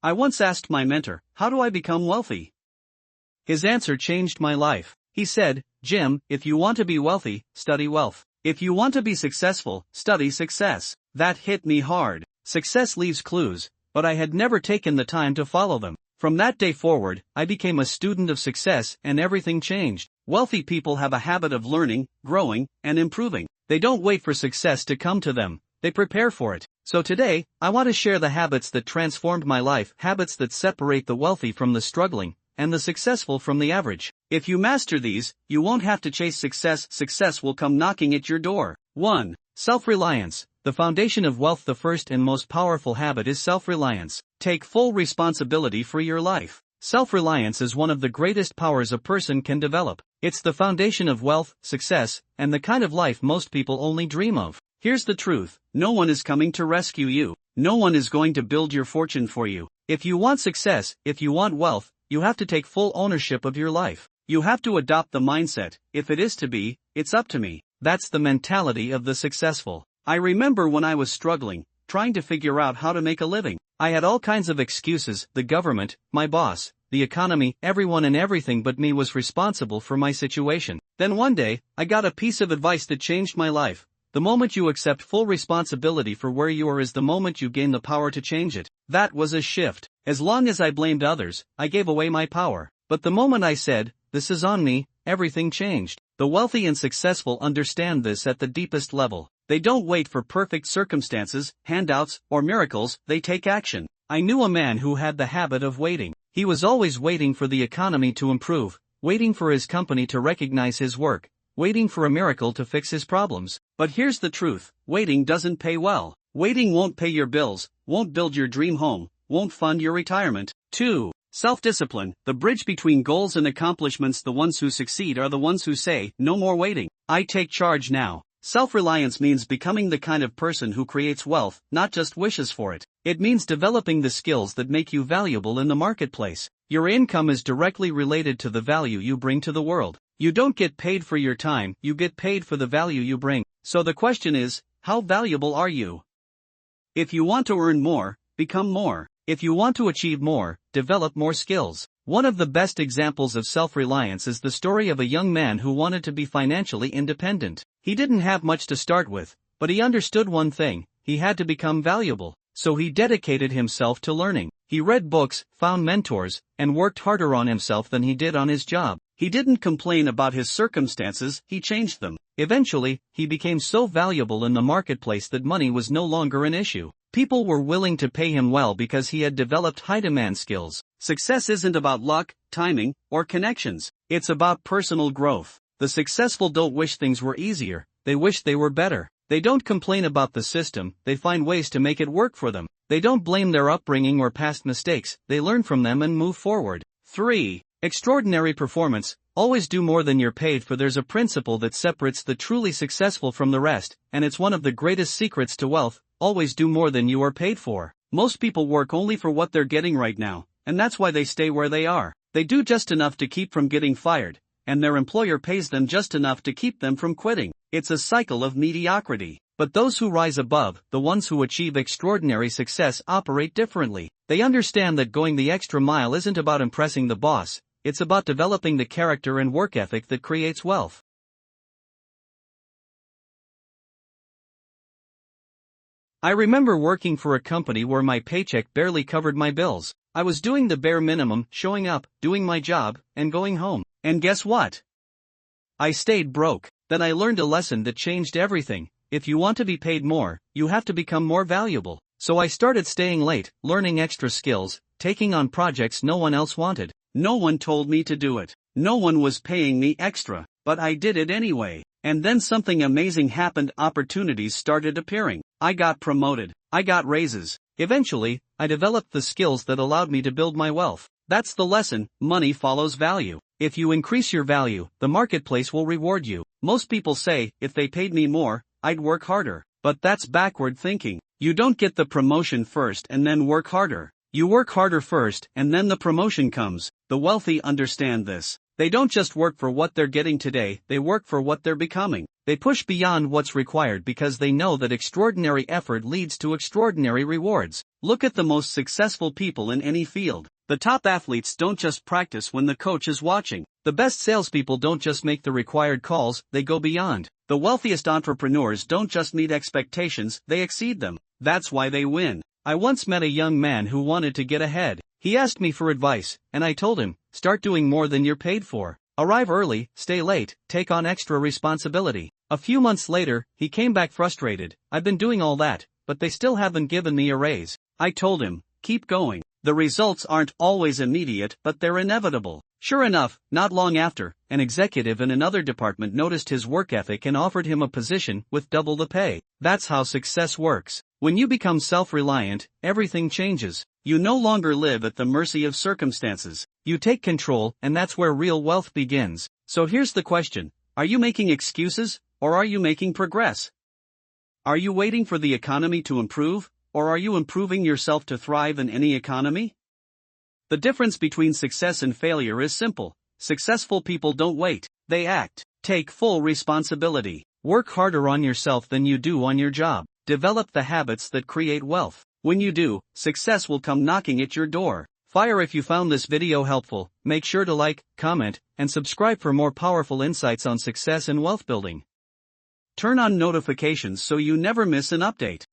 I once asked my mentor, how do I become wealthy? His answer changed my life. He said, Jim, if you want to be wealthy, study wealth. If you want to be successful, study success. That hit me hard. Success leaves clues, but I had never taken the time to follow them. From that day forward, I became a student of success and everything changed. Wealthy people have a habit of learning, growing, and improving. They don't wait for success to come to them. They prepare for it. So today, I want to share the habits that transformed my life, habits that separate the wealthy from the struggling, and the successful from the average. If you master these, you won't have to chase success. Success will come knocking at your door. 1. Self-reliance. The foundation of wealth. The first and most powerful habit is self-reliance. Take full responsibility for your life. Self-reliance is one of the greatest powers a person can develop. It's the foundation of wealth, success, and the kind of life most people only dream of. Here's the truth. No one is coming to rescue you. No one is going to build your fortune for you. If you want success, if you want wealth, you have to take full ownership of your life. You have to adopt the mindset, if it is to be, it's up to me. That's the mentality of the successful. I remember when I was struggling, trying to figure out how to make a living. I had all kinds of excuses. The government, my boss, the economy, everyone and everything but me was responsible for my situation. Then one day, I got a piece of advice that changed my life. The moment you accept full responsibility for where you are is the moment you gain the power to change it. That was a shift. As long as I blamed others, I gave away my power. But the moment I said, this is on me, everything changed. The wealthy and successful understand this at the deepest level. They don't wait for perfect circumstances, handouts, or miracles, they take action. I knew a man who had the habit of waiting. He was always waiting for the economy to improve, waiting for his company to recognize his work, waiting for a miracle to fix his problems. But here's the truth, waiting doesn't pay well. Waiting won't pay your bills, won't build your dream home, won't fund your retirement. 2. Self-discipline, the bridge between goals and accomplishments. The ones who succeed are the ones who say, no more waiting. I take charge now. Self-reliance means becoming the kind of person who creates wealth, not just wishes for it. It means developing the skills that make you valuable in the marketplace. Your income is directly related to the value you bring to the world. You don't get paid for your time, you get paid for the value you bring. So the question is, how valuable are you? If you want to earn more, become more. If you want to achieve more, develop more skills. One of the best examples of self-reliance is the story of a young man who wanted to be financially independent. He didn't have much to start with, but he understood one thing, he had to become valuable. So he dedicated himself to learning. He read books, found mentors, and worked harder on himself than he did on his job. He didn't complain about his circumstances, he changed them. Eventually, he became so valuable in the marketplace that money was no longer an issue. People were willing to pay him well because he had developed high-demand skills. Success isn't about luck, timing, or connections. It's about personal growth. The successful don't wish things were easier, they wish they were better. They don't complain about the system, they find ways to make it work for them. They don't blame their upbringing or past mistakes, they learn from them and move forward. 3. Extraordinary performance. Always do more than you're paid for. There's a principle that separates the truly successful from the rest, and it's one of the greatest secrets to wealth. Always do more than you are paid for. Most people work only for what they're getting right now, and that's why they stay where they are. They do just enough to keep from getting fired, and their employer pays them just enough to keep them from quitting. It's a cycle of mediocrity. But those who rise above, the ones who achieve extraordinary success, operate differently. They understand that going the extra mile isn't about impressing the boss, it's about developing the character and work ethic that creates wealth. I remember working for a company where my paycheck barely covered my bills. I was doing the bare minimum, showing up, doing my job, and going home. And guess what? I stayed broke. Then I learned a lesson that changed everything. If you want to be paid more, you have to become more valuable. So I started staying late, learning extra skills, taking on projects no one else wanted. No one told me to do it. No one was paying me extra, but I did it anyway. And then something amazing happened. Opportunities started appearing. I got promoted. I got raises. Eventually, I developed the skills that allowed me to build my wealth. That's the lesson. Money follows value. If you increase your value, the marketplace will reward you. Most people say, if they paid me more, I'd work harder. But that's backward thinking. You don't get the promotion first and then work harder. You work harder first and then the promotion comes. The wealthy understand this. They don't just work for what they're getting today, they work for what they're becoming. They push beyond what's required because they know that extraordinary effort leads to extraordinary rewards. Look at the most successful people in any field. The top athletes don't just practice when the coach is watching. The best salespeople don't just make the required calls, they go beyond. The wealthiest entrepreneurs don't just meet expectations, they exceed them. That's why they win. I once met a young man who wanted to get ahead. He asked me for advice, and I told him, start doing more than you're paid for. Arrive early, stay late, take on extra responsibility. A few months later, he came back frustrated. I've been doing all that, but they still haven't given me a raise. I told him, keep going. The results aren't always immediate, but they're inevitable. Sure enough, not long after, an executive in another department noticed his work ethic and offered him a position with double the pay. That's how success works. When you become self-reliant, everything changes. You no longer live at the mercy of circumstances. You take control, and that's where real wealth begins. So here's the question. Are you making excuses, or are you making progress? Are you waiting for the economy to improve, or are you improving yourself to thrive in any economy? The difference between success and failure is simple. Successful people don't wait, they act. Take full responsibility. Work harder on yourself than you do on your job. Develop the habits that create wealth. When you do, success will come knocking at your door. If you found this video helpful, make sure to like, comment, and subscribe for more powerful insights on success and wealth building. Turn on notifications so you never miss an update.